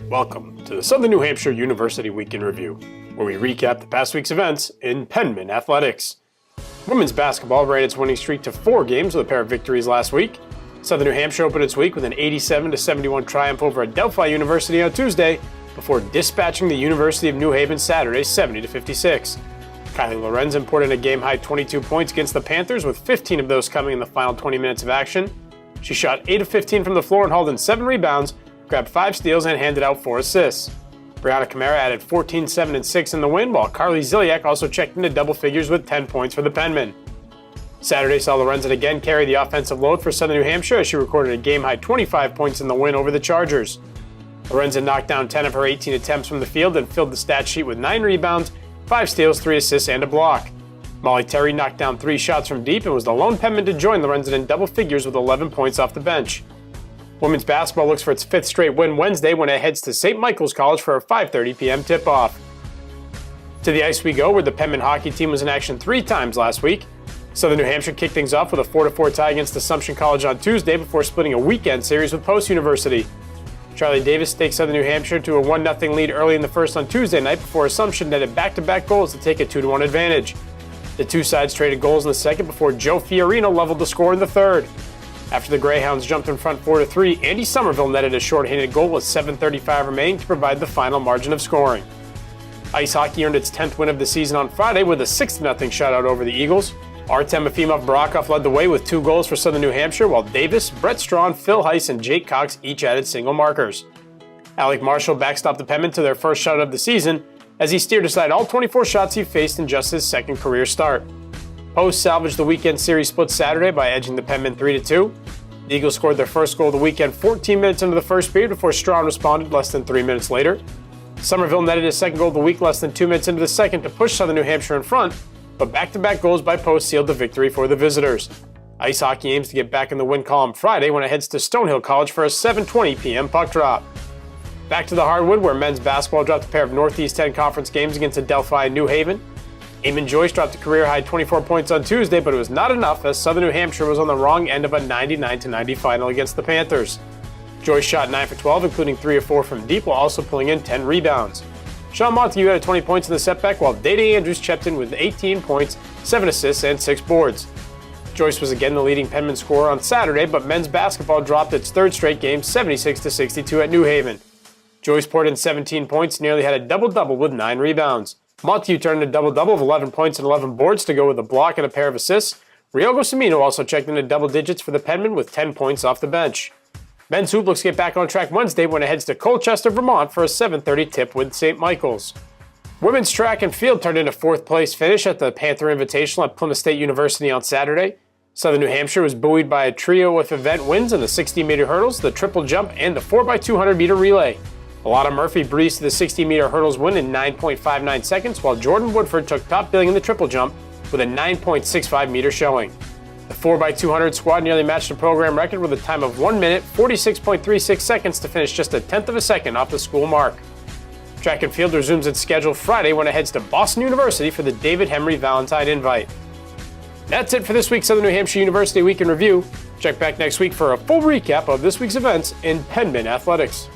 Welcome to the Southern New Hampshire University Week in Review, where we recap the past week's events in Penmen athletics. Women's basketball ran its winning streak to 4 games with a pair of victories last week. Southern New Hampshire opened its week with an 87-71 triumph over Adelphi University on Tuesday, before dispatching the University of New Haven Saturday 70-56. Kylie Lorenz imported a game-high 22 points against the Panthers, with 15 of those coming in the final 20 minutes of action. She shot 8 of 15 from the floor and hauled in 7 rebounds, grabbed 5 steals, and handed out 4 assists. Brianna Camara added 14, 7, and 6 in the win, while Carly Ziliak also checked into double figures with 10 points for the Penmen. Saturday saw Lorenzen again carry the offensive load for Southern New Hampshire as she recorded a game-high 25 points in the win over the Chargers. Lorenzen knocked down 10 of her 18 attempts from the field and filled the stat sheet with 9 rebounds, 5 steals, 3 assists, and a block. Molly Terry knocked down 3 shots from deep and was the lone Penman to join Lorenzen in double figures with 11 points off the bench. Women's basketball looks for its 5th straight win Wednesday when it heads to St. Michael's College for a 5:30 p.m. tip-off. To the ice we go, where the Penmen hockey team was in action 3 times last week. Southern New Hampshire kicked things off with a 4-4 tie against Assumption College on Tuesday before splitting a weekend series with Post University. Charlie Davis staked Southern New Hampshire to a 1-0 lead early in the first on Tuesday night before Assumption netted back-to-back goals to take a 2-1 advantage. The two sides traded goals in the second before Joe Fiorino leveled the score in the third. After the Greyhounds jumped in front 4-3, Andy Somerville netted a shorthanded goal with 7:35 remaining to provide the final margin of scoring. Ice hockey earned its 10th win of the season on Friday with a 6-0 shutout over the Eagles. Artem Efimov-Barakov led the way with 2 goals for Southern New Hampshire, while Davis, Brett Strawn, Phil Heiss, and Jake Cox each added single markers. Alec Marshall backstopped the Penmen to their first shutout of the season as he steered aside all 24 shots he faced in just his second career start. Post salvaged the weekend series split Saturday by edging the Penmen 3-2. The Eagles scored their first goal of the weekend 14 minutes into the first period before Strawn responded less than 3 minutes later. Somerville netted his second goal of the week less than 2 minutes into the second to push Southern New Hampshire in front, but back-to-back goals by Post sealed the victory for the visitors. Ice hockey aims to get back in the win column Friday when it heads to Stonehill College for a 7:20 p.m. puck drop. Back to the hardwood, where men's basketball dropped a pair of Northeast 10 conference games against Adelphi and New Haven. Eamon Joyce dropped a career-high 24 points on Tuesday, but it was not enough as Southern New Hampshire was on the wrong end of a 99-90 final against the Panthers. Joyce shot 9 for 12, including 3 of 4 from deep, while also pulling in 10 rebounds. Sean Montague added 20 points in the setback, while Dede Andrews chipped in with 18 points, 7 assists, and 6 boards. Joyce was again the leading Penman scorer on Saturday, but men's basketball dropped its 3rd straight game 76-62 at New Haven. Joyce poured in 17 points, nearly had a double-double with 9 rebounds. Montague turned a double-double of 11 points and 11 boards to go with a block and a pair of assists. Ryogo Samino also checked into double digits for the Penmen with 10 points off the bench. Men's hoop looks to get back on track Wednesday when it heads to Colchester, Vermont for a 7:30 tip with St. Michael's. Women's track and field turned in a 4th place finish at the Panther Invitational at Plymouth State University on Saturday. Southern New Hampshire was buoyed by a trio of event wins in the 60-meter hurdles, the triple jump, and the 4x200-meter relay. Alana Murphy breezed to the 60-meter hurdles win in 9.59 seconds, while Jordan Woodford took top billing in the triple jump with a 9.65-meter showing. The 4x200 squad nearly matched the program record with a time of 1 minute, 46.36 seconds to finish just a 1/10 of a second off the school mark. Track and field resumes its schedule Friday when it heads to Boston University for the David Henry Valentine Invite. That's it for this week's Southern New Hampshire University Week in Review. Check back next week for a full recap of this week's events in Penmen athletics.